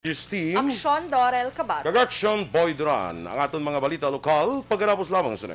Team, Aksyon, Dorel, Cabato. Aksyon, Boy Duran, ang aton mga balita lokal, pagkatapos lamang sa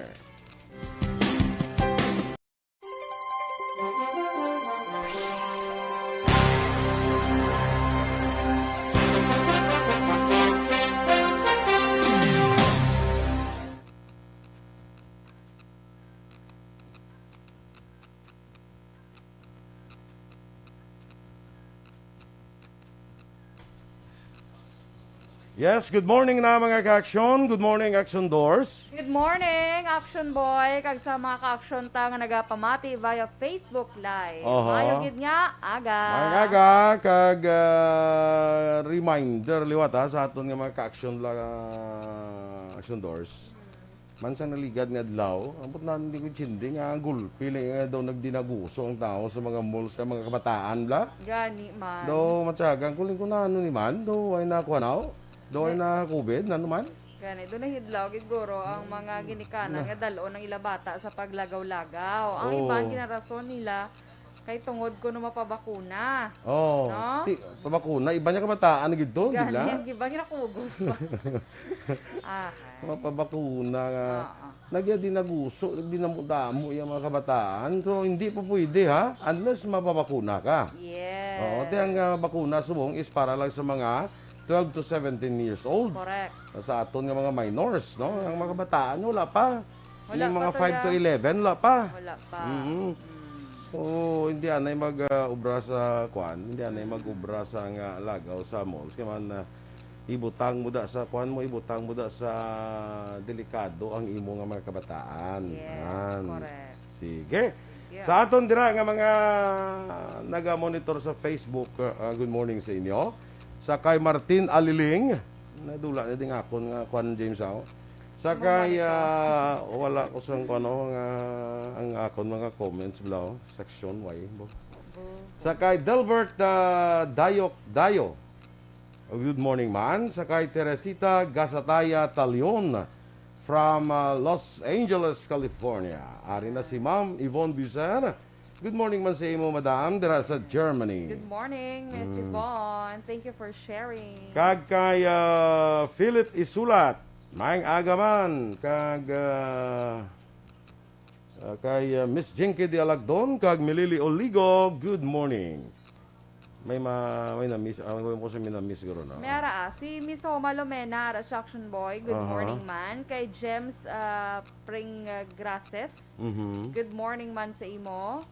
Yes, good morning na mga ka-aksyon. Good morning, Aksyon Doors. Good morning, Action Boy. Kag sa mga ka-aksyon ta nga nagapamati via Facebook Live. Mayo gid nga, aga. Mga kag reminder liwat sa aton nga mga ka-aksyon Aksyon Doors. Mansang naligad nga adlaw, ampot na hindi ko chindi nga gulpi nga daw nagdinaguso ang tao sa mga malls sa mga kabataan bla. Gani man. Do matyagan kuling ko na ano ni man, do ay nakuha na. Doon na COVID, na naman? Gani, doon na hidlaw, giguro ang mga ginikanan nga dalo ng ilabata sa paglagaw-lagaw. Ang ibang ginarason nila, kay tungod ko no mapabakuna. Oo. No? Pabakuna, iba niya kabataan gito, di Gani, ba? ang iba ginakugos pa. Mapabakuna nga. Nagya dinaguso, dinamudamo yung mga kabataan. So, hindi po pwede ha, unless mapabakuna ka. Yes. Oo, ang bakuna subong is para lang sa mga 12 to 17 years old. Correct. Sa aton nga mga minors, no? Ang mga kabataan, wala pa. Wala Yung mga pa 5 to 11, wala pa. Wala pa. So, hindi anay mag-ubra sa kwan, hindi anay mag-ubra sa nga lagaw sa malls. Kaya man, ibutang mo da sa kwan mo, ibutang mo da sa delikado ang imo nga mga kabataan. Yes, correct. Sige. Yeah. Sa aton dira nga mga naga-monitor sa Facebook, good morning sa inyo. Sa kay Martin Aliling, nadula na din akon nga kwan James ako. Sa kay wala ko sang kuno nga ang akon mga comments below section Y. Sa kay Delbert Dayo. Good morning man. Sa kay Teresita Gasataya Talion from Los Angeles, California. Ari na si Ma'am Yvonne Buser. Good morning man sa imo, madam, dira sa Germany. Good morning, Miss Yvonne. Thank you for sharing. Kag kay Philip Isulat, maayong aga man. Kag kay Miss Jinky de Alagdon, kag Milili Oligo, good morning. May na-miss, ko sa na-miss guro na. Mera, si Miss Homa Lomena, Attraction Boy, good morning man. Kay James Pringgrases, good morning man sa imo.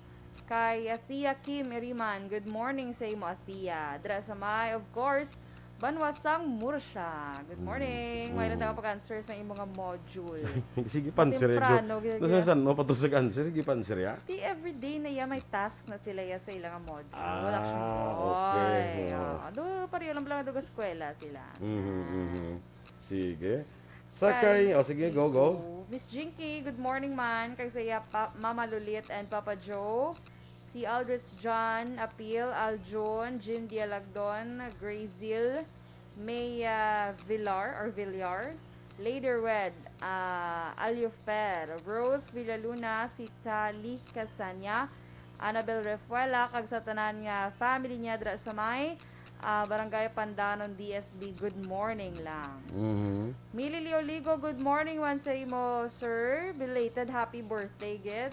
Kay Athea Kim Iriman, good morning sa imo Athea. Dra sa may, of course, Banwasang Mursha. Good morning. May lang pag-answer sa imong mga module. Sige panser ya. Nasan no patusag answer sige panser ya. Di everyday na ya may task na sila ya sa ilang module. Okay. Do pareho lang lang sa eskwela sila. Sige. Sakay, sige, go. Miss Jinky, good morning man. Kay saya Mama Lulit and Papa Joe. Si Aldrich John, Apil, Aljon, Jim Dialagdon, Grayzil, May Villar, Lady Red, Aliofer, Rose Villaluna, si Tali Casanya, Annabel Refuela, kag sa tanan nga family niya dra sa may Barangay Pandanon, DSB, good morning lang. Mili Lioligo, good morning once sa imo, sir. Belated happy birthday, gid.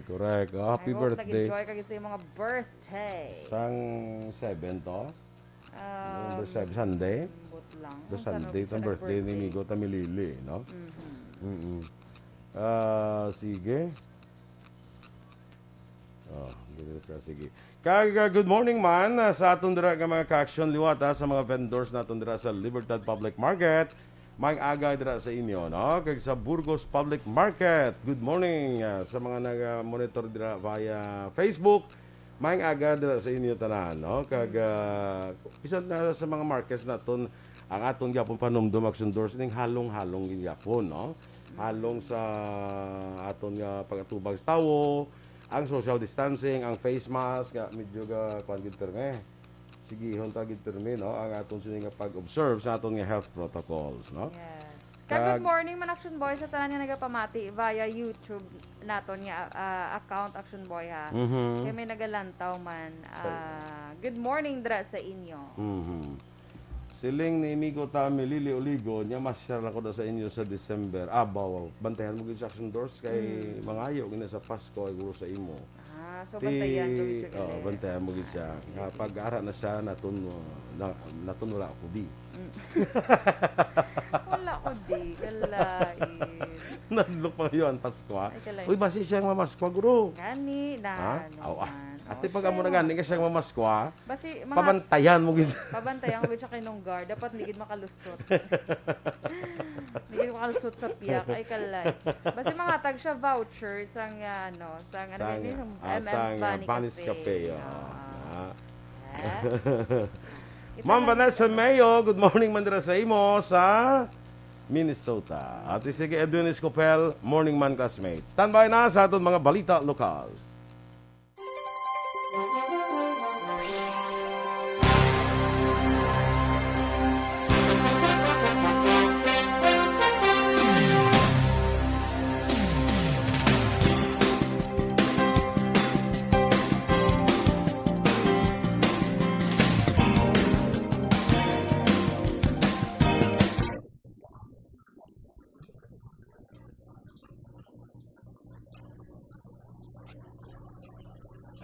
Correct. Happy birthday. Nag-enjoy kag sa mga birthday. Sang 7 to? Number 7, Sunday? Lang. The Sunday, ang birthday ni Migo Tamilili, no? Sige. Sige. Good morning man sa aton dira nga mga ka-aksyon liwat sa mga vendors naton dira sa Libertad Public Market. May aga dira sa inyo, no? Kag sa Burgos Public Market. Good morning sa mga nag-monitor dira via Facebook. May aga dira sa inyo tanan, no? Kag bisan na sa mga markets naton ang aton gyapon panumdum action doors ning halong-halong gyapon, no? Halong sa aton nga pagatubag sa tawo, ang social distancing, ang face mask, medyo kuan gid terme. Sige, hon ta gid terme, no? Ang aton sini nga pag-observe sa aton nga health protocols, no? Yes. Good morning man Action Boy sa tanan nga nagapamati via YouTube naton nga account Action Boy ha. Kay may nagalantaw man. Good morning dra sa inyo. Siling ni Amigo Tami Lili Oligo, niya masyar ako na sa inyo sa December. Bawaw. Bantayan mo gid sa Aksyon Doors kay mangayo gina sa Pasko ay guro sa imo. So bantayan gawin siya bantayan mo gid siya. Pag-ara na siya natun wala ako di. Wala ko di, kalain. Nadlok pa yun, Pasko. Ay, kalain. Uy, basi siyang mamaskwa, guro. Gani, Ha? naman. Ate, pag amo na gani ka siyang mamaskwa, Basi, mga pabantayan mo gid. pabantayan ko siya kay nung guard. Dapat hindi gid makalusot. Hindi gid makalusot sa piyak. Ay, kalay. Basi mga tag siya voucher sang sang MM's Banis Cafe. Ah. Ma'am Vanessa Mayo, good morning mandira sa imo sa Minnesota. At sige Edwin Escopel, morning man classmates. Standby na sa aton mga balita lokal.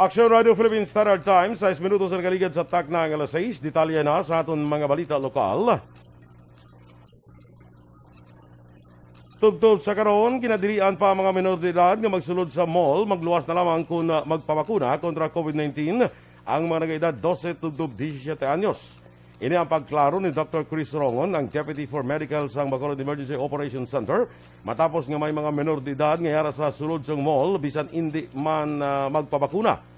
Aksyon Radio Philippines Standard Time, 6 minutos ang kaligad sa tak na ang alas 6. Detalye na sa aton mga balita lokal. Tubtob sa karon, kinadilian pa mga menor de edad nga magsulod sa mall, magluwas na lamang kung magpabakuna kontra COVID-19 ang mga nag-edad 12 tubtob 17 anyos. Ini ang pagklaro ni Dr. Chris Rongon, ang Deputy for Medical sa Bacolod Emergency Operations Center, matapos nga may mga menor de edad nga yara sa sulod sa mall bisan hindi man magpabakuna.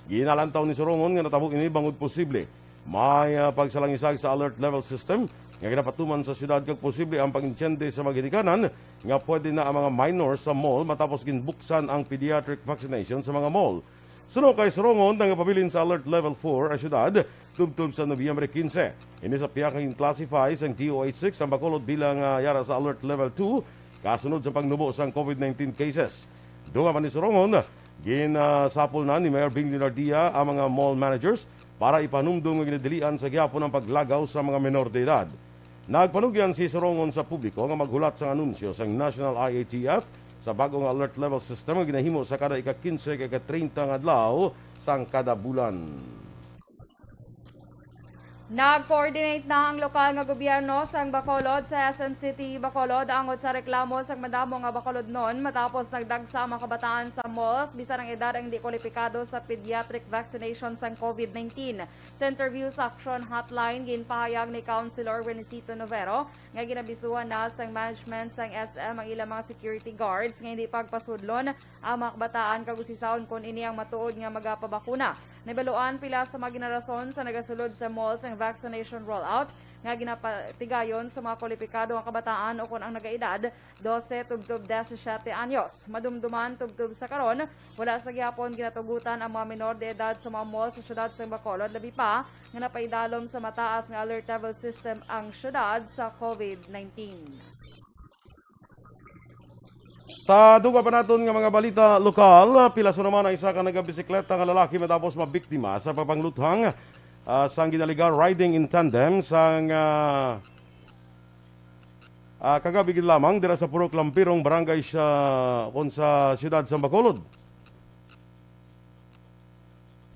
Ginalantaw ni Sorongon nga natabok ini bangod posible may pagsalangisag sa alert level system nga ginapatuman sa syudad kag posible ang pag-insyende sa mga ginikanan nga pwede na ang mga minors sa mall matapos ginbuksan ang pediatric vaccination sa mga mall. Sunod kay Sorongon nga pabilin sa alert level 4 ang syudad tubtub sa Nobyembre 15. Ini sa piyakang classify sang DOH6 ang Bacolod bilang yara sa alert level 2 kasunod sa pagnubo sa COVID-19 cases. Dunga man ni Sorongon, ginasapol na ni Mayor Bing Dinardia ang mga mall managers para ipanumdum ng ginadilian sa gihapon ng paglagaw sa mga menor de edad. Nagpanugyan si Sorongon sa publiko nga maghulat sa anunsyo sa National IATF sa bagong alert level system nga ginahimo sa kada ika-15 kag ika-30 nga adlaw sang kada bulan. Nag-coordinate na ang lokal nga gobyerno sa Bacolod sa SM City, Bacolod angod sa reklamo sa madamo nga Bacolod noon matapos nagdagsa mga kabataan sa malls bisan ang edad ang hindi kwalipikado sa pediatric vaccination sa COVID-19. Sa interview sa Aksyon Hotline, ginpahayag ni Councilor Renesito Numero nga ginabisuhan na sa management sa SM ang ilang mga security guards nga hindi pagpasudlon ang mga kabataan kagusisahon kung ini ang matuod nga magapabakuna. Nabaluan pila sa mga ginarason sa nagasulod sa malls ang vaccination rollout nga ginapatigayon sa mga kwalipikado nga kabataan o kung ang nagaedad 12 tubtub 17 anyos. Madumduman tubtub sa karon, wala sa gihapon ginatugutan ang mga menor de edad sa mga malls sa syudad sa Bacolod, labi pa nga napaidalom sa mataas nga alert level system ang syudad sa COVID-19. Sa duga pa naton nga mga balita lokal, pilaso naman ang isa ka nagabisikleta nga lalaki matapos mabiktima sa papangluthang sang ginaliga riding in tandem sang kagabi gid lamang dira sa Purok Lampirong barangay sa siyudad sa Bacolod.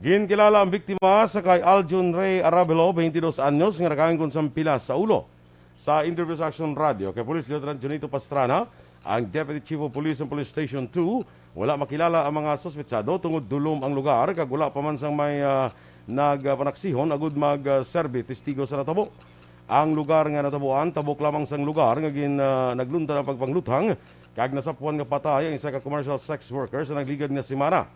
Ginkilala ang biktima sa kay Aljun Ray Arabelo, 22 anyos, nga nakangkon sa pilas sa ulo. Sa interview sa Aksyon Radio kay Police Lieutenant Junito Pastrana, ang Deputy Chief of Police ng Police Station 2, wala makilala ang mga suspetsado tungod dulom ang lugar kag wala pa man sang may nagpanaksihon agud mag-serve testigo sa natabo. Ang lugar nga natabuan tabok lamang sang lugar nga naglunta ang pagpangluthang kag nasapuan nga patay ang isa ka commercial sex worker sa nagligad nga semana.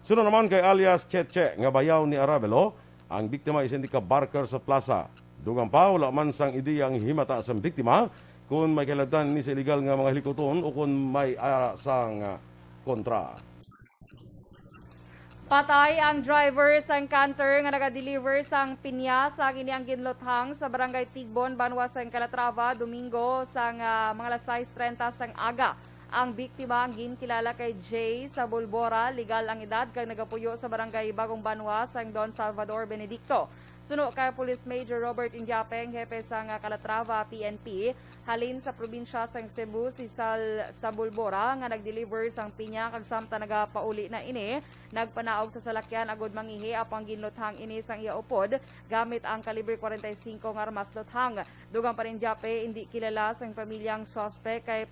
Sunod naman kay alias Cheche nga bayaw ni Arabelo, ang biktima is hindi ka barker sa plaza. Dugang pa wala man sang ideya ang himata sang biktima kung may kalagdan ni sa illegal nga mga helikoton o kung may sang kontra. Patay ang driver sang canter nga naga-deliver sang pinya sa kiniang ginlothang sa barangay Tigbon, Banwa sang Calatrava, Domingo sang mga alas 6:30 sang aga. Ang biktima ang ginkilala kay Jay sa Bulbora, legal ang edad kag nagapuyo sa barangay Bagong Banwa sang Don Salvador Benedicto. Suno kay Police Major Robert Indiapeng, hepe sang Calatrava PNP, halin sa probinsya sang Cebu si Sal Sabulbora nga nagdeliver sang pinya kag samta nagapauli na ini, nagpanaog sa salakyan agud mangihi apang ginluthang ini sang iya upod gamit ang kalibre 45 nga armas luthang. Dugang pa rin Indiape, hindi kilala sang pamilyang suspect kay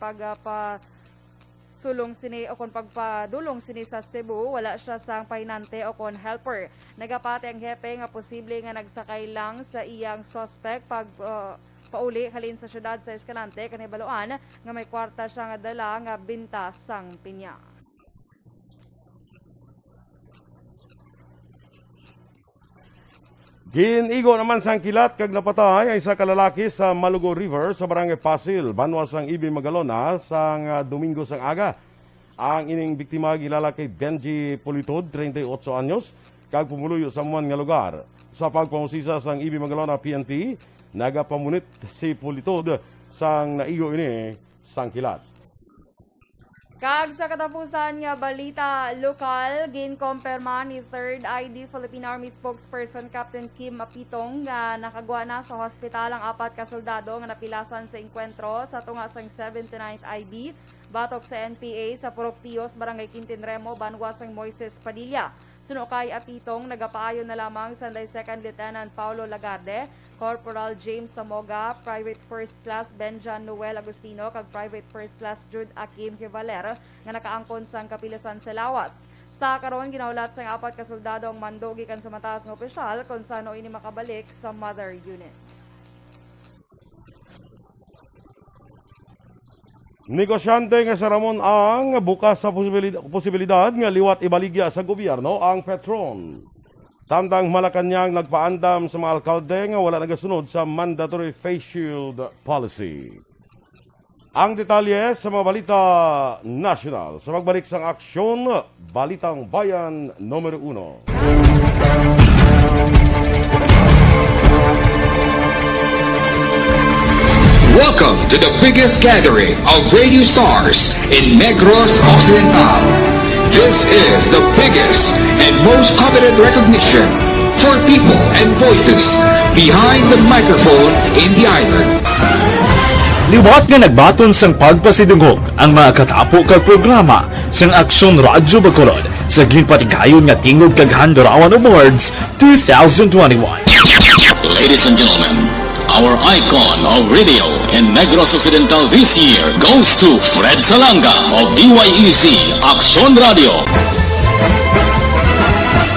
sulong sini o kon pagpadulong sini sa Cebu, wala siya sang pahinante o kon helper. Nagapate ang hepe nga posible nga nagsakay lang sa iyang suspect pauli halin sa syudad sa Escalante kanibaloan nga may kwarta siya nga dala nga binta sang pinya. Ginigo naman sang kilat kag napatay ang isa ka lalaki sa Malugo River sa Barangay Pasil, banwa sang Ibi Magalona sang Domingo sang aga. Ang ining biktima gilala kay Benji Politod, 38 anyos, kag pumuluyo sa muan nga lugar. Sa pagpangusisa sang Ibi Magalona PNP, nagapamunit si Politod sang naigo ini sang kilat. Kag sa katapusan nga balita lokal, ginkompirma ni 3rd ID Philippine Army spokesperson Captain Kim Apitong nga nakagwa na sa hospital ang 4 ka soldado nga napilasan sa enkwentro sa tunga sang 79th ID batok sa NPA sa Purok Barangay Quintinremo, banwa sang Moises Padilla. Suno kay Apitong, nagapaayon na lamang sa 2nd Lieutenant Paulo Lagarde, Corporal James Samoga, Private First Class Benjan Noel Agustino, kag Private First Class Jude Akim Hivaler nga nakaangkon sang kapilasan sa lawas. Sa karon ginaulat sang 4 ka soldado ang mando gikan sa mataas nga opisyal kung sano ini makabalik sa mother unit. Negosyante nga sa Ramon ang bukas sa posibilidad nga liwat ibaligya sa gobyerno ang Petron. Samtang Malacanang nagpaandam sa mga alkalde nga wala nagasunod sa mandatory face shield policy. Ang detalye sa mga balita national sa pagbalik sang aksyon, Balitang Bayan Numero 1. Welcome to the biggest gathering of radio stars in Negros Occidental. This is the biggest and most coveted recognition for people and voices behind the microphone in the island. Liwat nga nagbaton sang pagpasidungog ang mga katapo kag programa sang Aksyon Radyo Bacolod sa ginpatigayon nga tingog kag Handorawan Awards 2021. Ladies and gentlemen, our icon of radio in Negros Occidental this year goes to Fred Salanga of DYEC Aksyon Radio.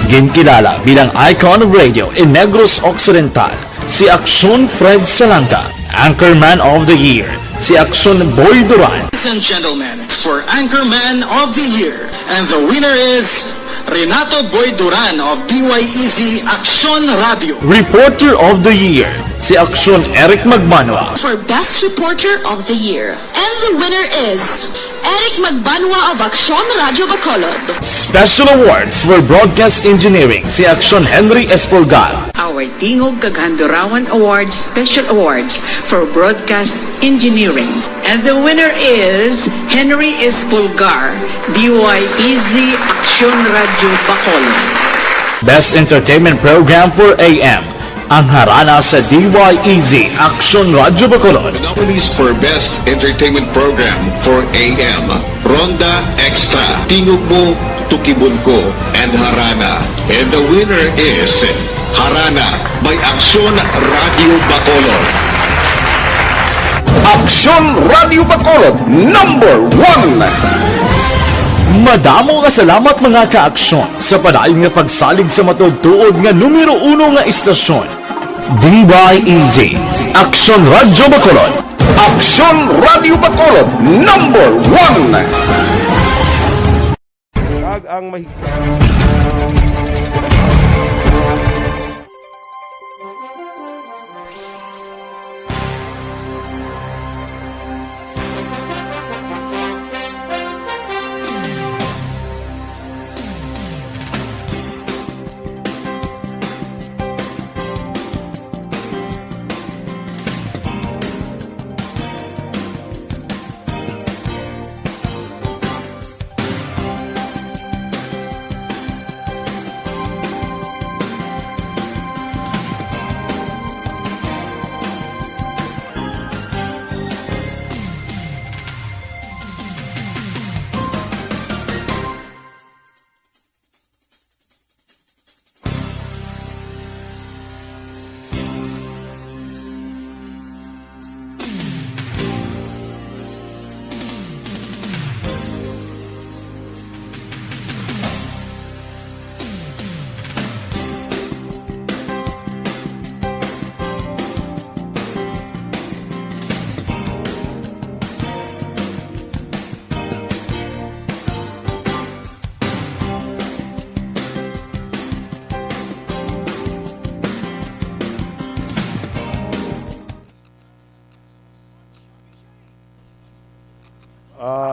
Ginkilala bilang icon of radio in Negros Occidental, si Aksyon Fred Salanga. Anchorman of the Year, si Aksyon Boy Duran. Ladies and gentlemen, for Anchorman of the Year, and the winner is Renato Boy Duran of DYEC Aksyon Radio. Reporter of the Year, si Aksyon Eric Magmanwa. For Best Reporter of the Year. And the winner is Eric Magbanwa of Aksyon Radio Bacolod. Special awards for broadcast engineering, si Aksyon Henry Espolgar. Our Tingog Kaghandurawan Awards Special Awards for Broadcast Engineering. And the winner is Henry Espolgar, DYEZ Aksyon Radio Bacolod. Best Entertainment Program for AM, ang harana sa DYEZ Aksyon Radio Bacolod. The nominees for Best Entertainment Program for AM, Ronda Extra, Tingog Mo, Tukibon Ko, and Harana. And the winner is Harana by Aksyon Radio Bacolod. Aksyon Radio Bacolod, number 1! Madamo nga salamat mga ka-aksyon sa padayon nga pagsalig sa matudtuod nga numero 1 nga istasyon. DYEZ, Aksyon Radio Bacolod. Aksyon Radio Bacolod, number 1! Kag ang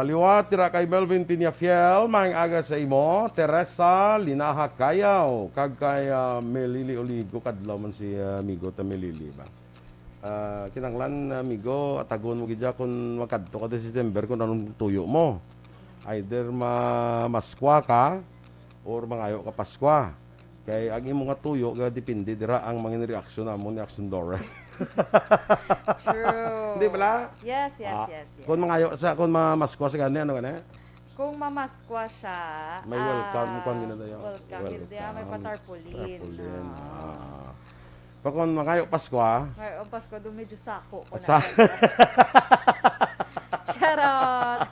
Liwat, tira kay Melvin Piñafiel, maing aga sa imo. Teresa, Linaha Kayaw, kag kay Melili Oligo, kadlaw man si amigo ta Melili ba. Kinanglan amigo, atagon mo gidya kung makadto ka sa September kung anong tuyo mo. Either maskwa ka or mangayo ka Paskwa. Kay ang imong nga tuyo ga depende dira ang mga reaksyon namo ni Aksyon Dorel. True. Hindi pala? Yes. Kung kung maskwa sa gani ano gani? Kung mamaskwa siya, May welcome kung ginadayo. Welcome. Hindi, may patarpaulin. Kung mangayo Paskwa, Ngayon, Pasko, doon medyo sako ko Sa- Charot!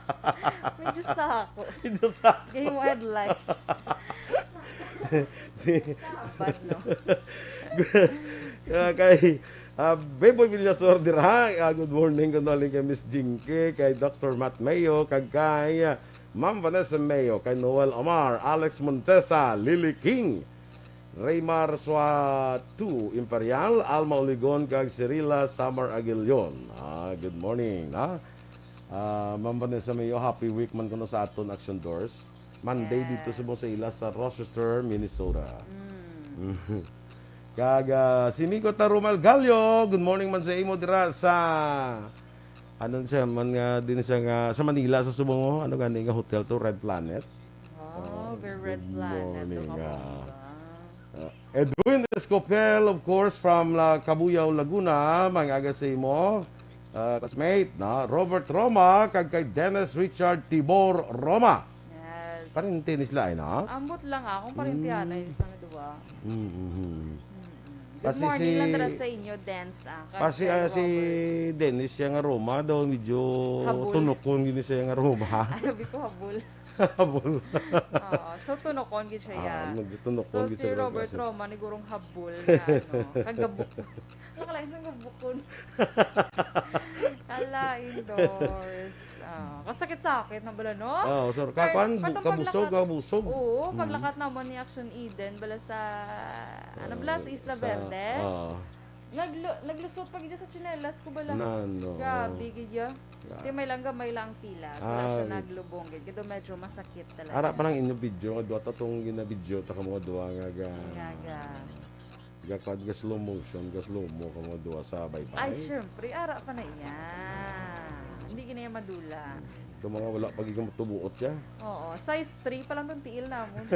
Medyo sako. ito sa Game headlights. Bad, no? kay Beboy Villasor dira. Good morning kay Miss Jinky, kay Dr. Matt Mayo, kag kay Ma'am Vanessa Mayo, kay Noel Omar, Alex Montesa, Lily King, Raymar Swatu Imperial, Alma Oligon, kag Cirila Samar Aguilion. Good morning. Ma'am Vanessa Mayo, happy week man kuno sa aton Action Doors. Monday dito sa Ila sa Rochester, Minnesota. Kag si Migo Tarumal Gallo, good morning man sa imo dira sa ano siya man nga din siya nga sa Manila sa Subong, ano gani nga hotel to Red Planet. Very red planet. morning, Morning. Edwin Escopel, of course, from Cabuyao, Laguna, mga sa imo. Classmate, na Robert Roma, kag kay Dennis Richard Tibor Roma. Yes. Parinti ni sila, na? Ambot lang akong parintiana yung sa duwa. Good Kasi morning lang tara sa inyo, Dance. Kasi si Dennis siya nga Roma, daw medyo Habol. tunokon gini siya nga Roma. Sabi ko habol. Habol. Oo, so tunokon gid siya ya. Nagtunokon So gid si siya. Robert Roma ni gurong habol nga ano, kagabuk. Nakalain sa gabukon. Ala indoors. Kasakit-sakit na bala no? Sir, kakuan, kabusog. Oo, paglakat naman ni Action Eden bala sa ano bala sa Isla Verde. Naglusot pa gid sa tsinelas ko bala. Gabi gid ya. Di may lang pila. Wala siya naglubong gid. Kaya medyo masakit talaga. Ara pa nang inyo video, nga duwa tatong gina-video ta kamo duwa nga ga slow motion, ga slow mo kamo duwa sa baybay. Ay, syempre, ara pa na yan. Hindi ginaya madula. Kung mga wala pag ikang tubuot siya. Oo, size 3 pa lang itong tiil namon.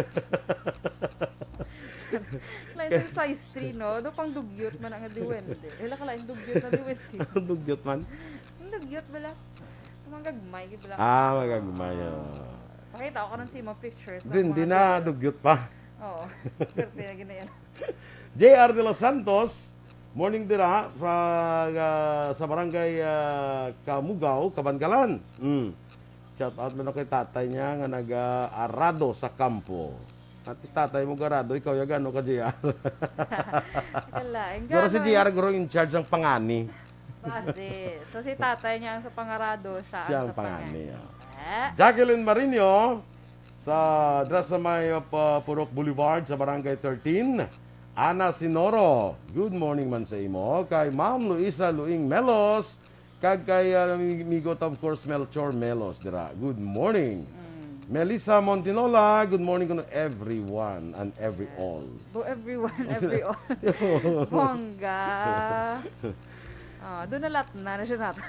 Lain sa size 3, no? Doon pang dugyot man ang adiwende. Hila ka lang, dugyot na diwende. Dugyot man? Ang dugyot bala. Magagmay, bala. Magagmay. Pakita ko ka ng sima pictures. Hindi na, dugyot pa. Oo, perte na ginaya. JR de los Santos, morning dira sa barangay Kamugaw, Kabanggalan. Shout out mo na kay tatay niya nga nag-arado sa kampo. At tatay mo garado, ikaw yung gano'n ka JR. Pero si JR guro in charge ang pangani. Base. So si tatay niya ang sa pangarado, siya ang sa pangani. Jacqueline Marino sa May Purok Boulevard sa barangay 13. Ana Sinoro, good morning man sa imo. Kay Ma'am Luisa Luing Melos, kag kay migot of course Melchor Melos dira. Good morning. Melissa Montinola, good morning to everyone and every all. Everyone, every all. Bongga. Doon na lahat na siya natin.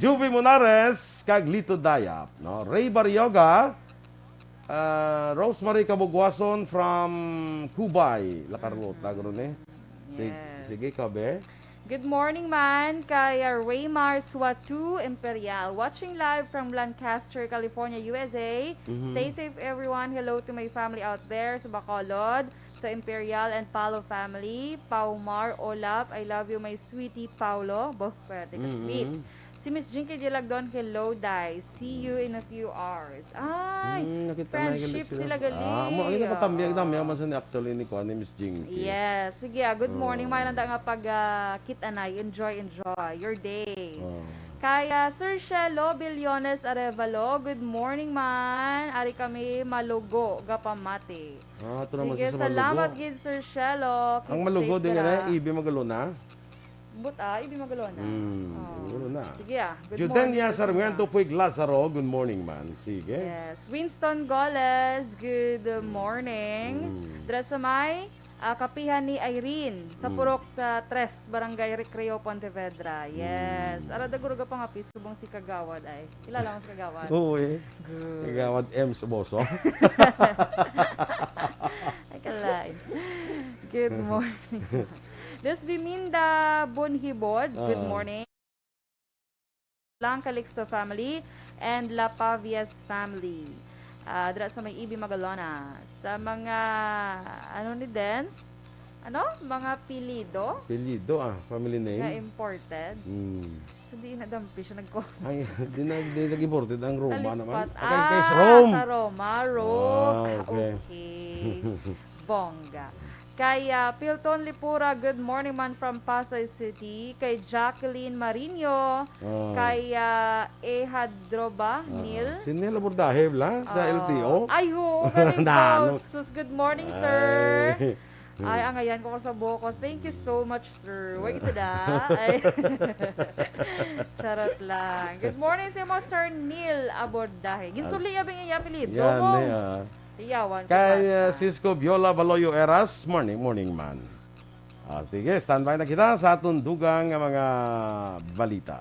Juvi Munares, kag Lito Dayap, no? Ray Barrioga, Rosemary Kabugwason from Cubay, La Carlota, gano'n eh. Sige, kabe. Good morning man, kay Raymar Swatu Imperial. Watching live from Lancaster, California, USA. Stay safe everyone. Hello to my family out there sa Bacolod, sa Imperial and Paulo family. Paumar, Olaf, I love you my sweetie Paulo. Both pwede ka sweet. Si Miss Jinky Dilagdon, hello, Dai. See you in a few hours. Ay, friendship sila gali. Ang ito patambiyag namin, ang masan actually ni Miss Jinky. Yes, sige, good morning. Mailanda nga pag kitanay. Enjoy your day. Kaya Sir Shelo Billones Arevalo, good morning man. Ari kami malugo, gapamati. Ito naman sige, sa salamat gid Sir Shelo. Ang malugo din nga ibi magalo na. Ibi magalona. Siguro na. Sige good Judenia morning. Sarmiento Puig Lazaro, good morning man. Sige. Yes. Winston Goles, good morning. Dra sa may kapihan ni Irene sa Purok 3, Barangay Recreo, Pontevedra. Yes. Arada guruga pa nga pisubong si Kagawad ay. Kilala mo si Kagawad? Oo eh. Kagawad M. Suboso. Ay kalain. Good morning. This Biminda Bunhibod, good morning. Lang Calixto family and La Pavias family. Dra sa may Ibi Magalona. Sa mga, ni Dance? Mga pilido? Pilido family Na name. imported. So, di na dampi siya Ay, di nag-imported ang Roma naman. Nalipat. Okay, kay Rome. Sa Roma. Rome. Okay. Bongga. Kay Pilton Lipura, good morning man from Pasay City. Kay Jacqueline Marino. Kay Ehadroba Nil. Si Nel Abordahe sa LTO. Ay, ho, galing po. Sus, good morning, sir. Ay. Ay, angayan ko sa Bocos. Thank you so much, sir. Wait ito na. Ay. Charot lang. Good morning sa mo, Sir Neil Abordahe. Ginsuli abing iya apelido Yan mo. Iyawan ko Kay basta. Cisco Viola Baloyo Eras, morning man. Sige, standby na kita sa atong dugang nga mga balita.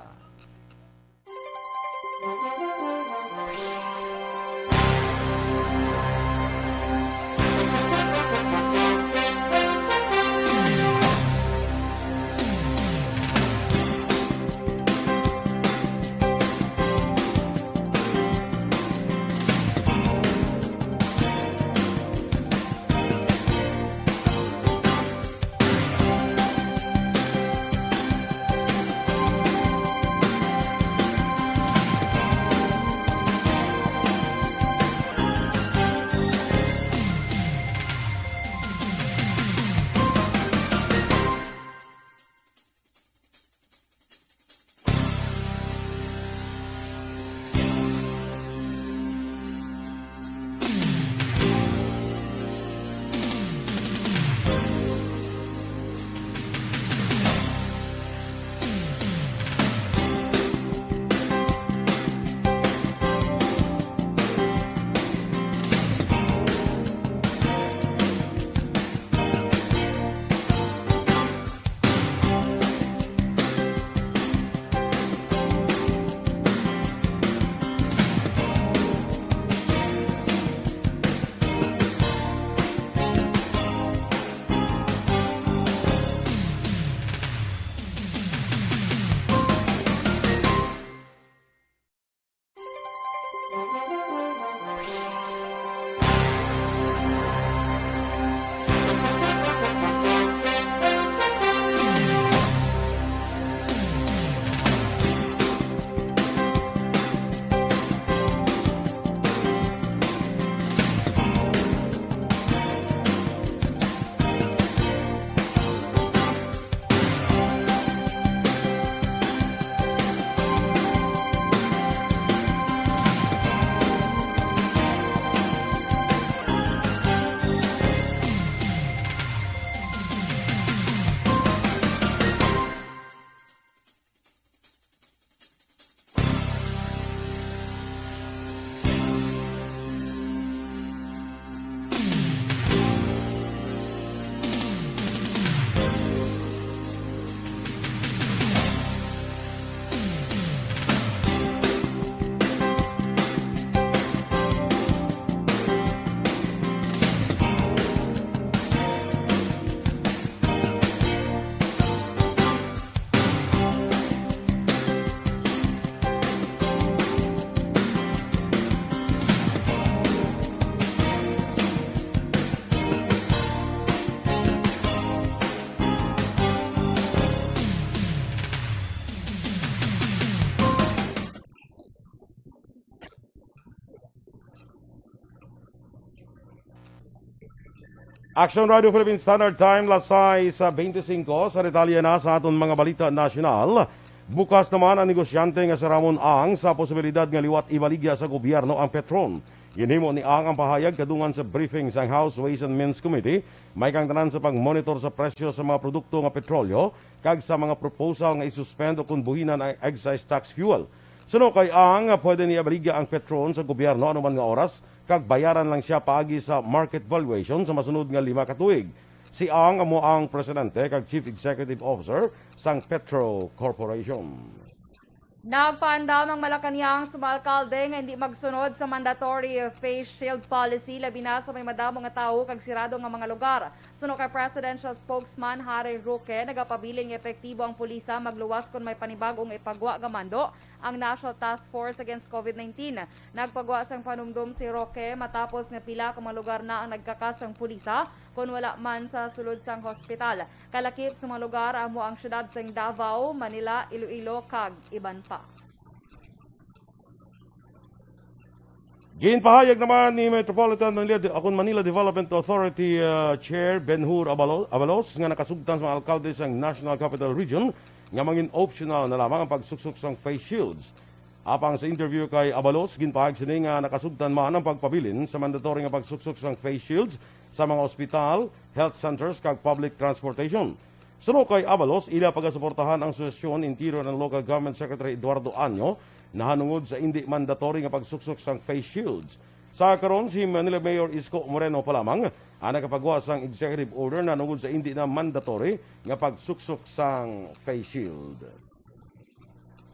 Aksyon Radio Philippine Standard Time, lasay sa 25 sa detalye na sa aton mga balita nasyonal. Bukas naman ang negosyante nga si Ramon Ang sa posibilidad nga liwat ibaligya sa gobyerno ang Petron. Ginhimo ni ang pahayag kadungan sa briefing sa House Ways and Means Committee, may kang tanan sa pag-monitor sa presyo sa mga produkto nga petrolyo kag sa mga proposal nga isuspend o kun buhinan ang excise tax fuel. Suno kay ang pwede niya baligya ang petron sa gobyerno anuman nga oras kag bayaran lang siya paagi sa market valuation sa masunod nga 5 ka tuig. Si Ang amo ang presidente kag chief executive officer sang Petro Corporation. Nagpaandam ng Malacanang sa mga alkalde nga hindi magsunod sa mandatory face shield policy labi na sa may madamo nga tao kag sirado nga mga lugar. Suno kay presidential spokesman Harry Roque, nagapabiling epektibo ang pulisa magluwas kung may panibagong ipagwa nga mando ang National Task Force Against COVID-19. Nagpagwa sang panumdum si Roque matapos nga pila ka mga lugar na ang nagkakasang pulisa kung wala man sa sulod sang hospital. Kalakip sa mga lugar amo ang syudad sang Davao, Manila, Iloilo kag iban pa. Ginpahayag naman ni Metropolitan Manila Development Authority Chair Benhur Abalos nga nakasugtan sa mga alkalde sa National Capital Region nga mangin optional na lamang ang pagsuksok sa face shields. Apang sa interview kay Abalos, ginpahayag sini nga nakasugtan man ang pagpabilin sa mandatory nga pagsuksok sa face shields sa mga ospital, health centers kag public transportation. Suno kay Abalos, ila pagasuportahan ang Suwesyon Interior and Local Government Secretary Eduardo Año na hanungod sa hindi mandatory nga pagsuksok sang face shields. Sa karon si Manila Mayor Isko Moreno pa lamang ang nakapagawa sang executive order na hanungod sa hindi na mandatory nga pagsuksok sang face shield.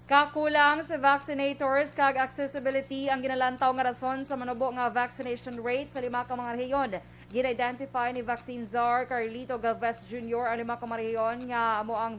Kakulang sa vaccinators kag accessibility ang ginalantaw nga rason sa manubo nga vaccination rate sa 5 ka mga rehiyon. Gina-identify ni Vaccine Czar Carlito Galvez Jr. ang 5 ka mga rehiyon nga amo ang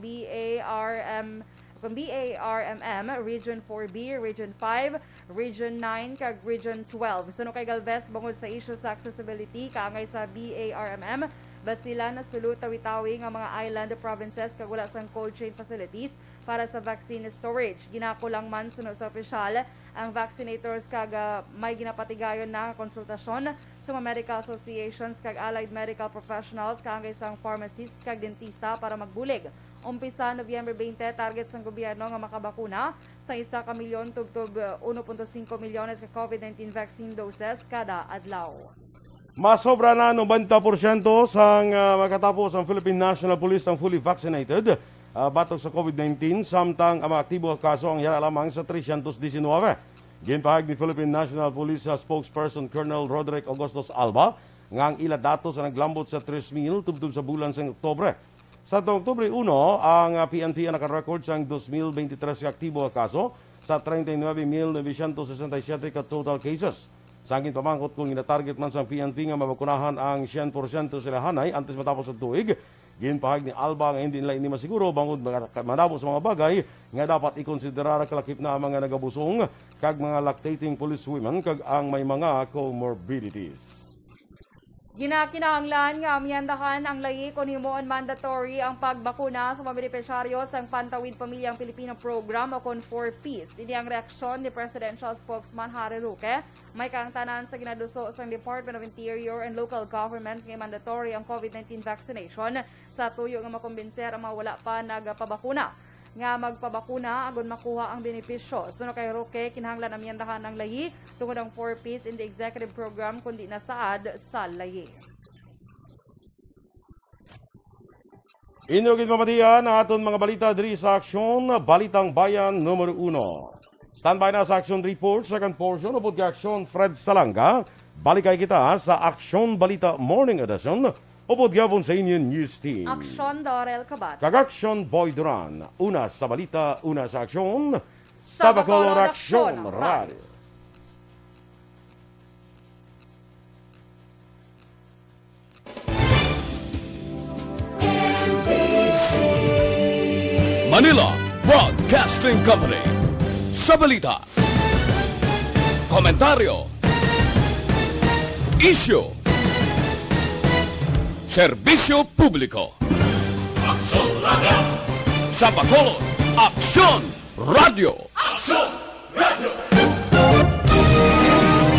BARMM, Region 4B, Region 5, Region 9, kag Region 12. Suno kay Galvez, bangod sa issue sa accessibility, kaangay sa BARMM, Bastila na sulod tawi-tawi nga mga island provinces kag wala sang cold chain facilities para sa vaccine storage. Ginakulang man suno sa opisyal ang vaccinators kag may ginapatigayon na konsultasyon sa mga medical associations kag allied medical professionals kaangay sang pharmacist kag dentista para magbulig. Umpisa Nobyembre 20, target sang gobyerno nga makabakuna sa 1 ka milyon tubtob 1.5 milyones ka COVID-19 vaccine doses kada adlaw. Masobra na 90% sang makatapos ang Philippine National Police ang fully vaccinated batok sa COVID-19 samtang ang mga aktibo kaso ang yara lamang sa 319. Ginpahayag ni Philippine National Police spokesperson Colonel Roderick Augustos Alba nga ang ila datos ang naglambot sa 3,000 tubtob sa bulan sa Oktubre. Sa Oktubre 1, ang PNP ang nakarecord sa 2023 aktibo kaso sa 39,967 ka total cases. Sa aking pamangkot kung ina-target man sa PNP nga mabakunahan ang 100% sila hanay antes matapos ang tuig, ginpahayag ni Alba nga hindi nila ini masiguro bangod manabo sa mga bagay nga dapat ikonsiderar kalakip na ang mga nagabusong kag mga lactating policewomen kag ang may mga comorbidities. Ginakinahanglan nga amyandahan ang layi kung himuon mandatory ang pagbakuna sa mga benepisyaryo sa Pantawid Pamilyang Pilipino Program o kon 4Ps. Ini ang reaksyon ni Presidential Spokesman Harry Roque. May kaangtanan sa ginaduso sa Department of Interior and Local Government nga mandatory ang COVID-19 vaccination sa tuyo nga makumbinser ang mga wala pa nagpabakuna nga magpabakuna agon makuha ang benepisyo. Suno kay Roque, kinahanglan amyandahan ang layi tungod ang 4Ps in the executive program kundi nasaad sa layi. Inyong mamatian na aton mga balita diri sa Aksyon, Balitang Bayan Numero 1. Standby na sa Aksyon Report, second portion of Aksyon Fred Salanga. Balikay kita sa Aksyon Balita Morning Edition. Upod gabon sa inyong news team. Aksyon Dorel Kabat. Kag-Aksyon Boy Duran. Una sa balita, una sa aksyon. Sa Bacolod Aksyon Radio. Manila Broadcasting Company. Sa balita, komentaryo, issue, serbisyo publiko. Aksyon Radio! Sa Bacolod, Aksyon Radio! Aksyon!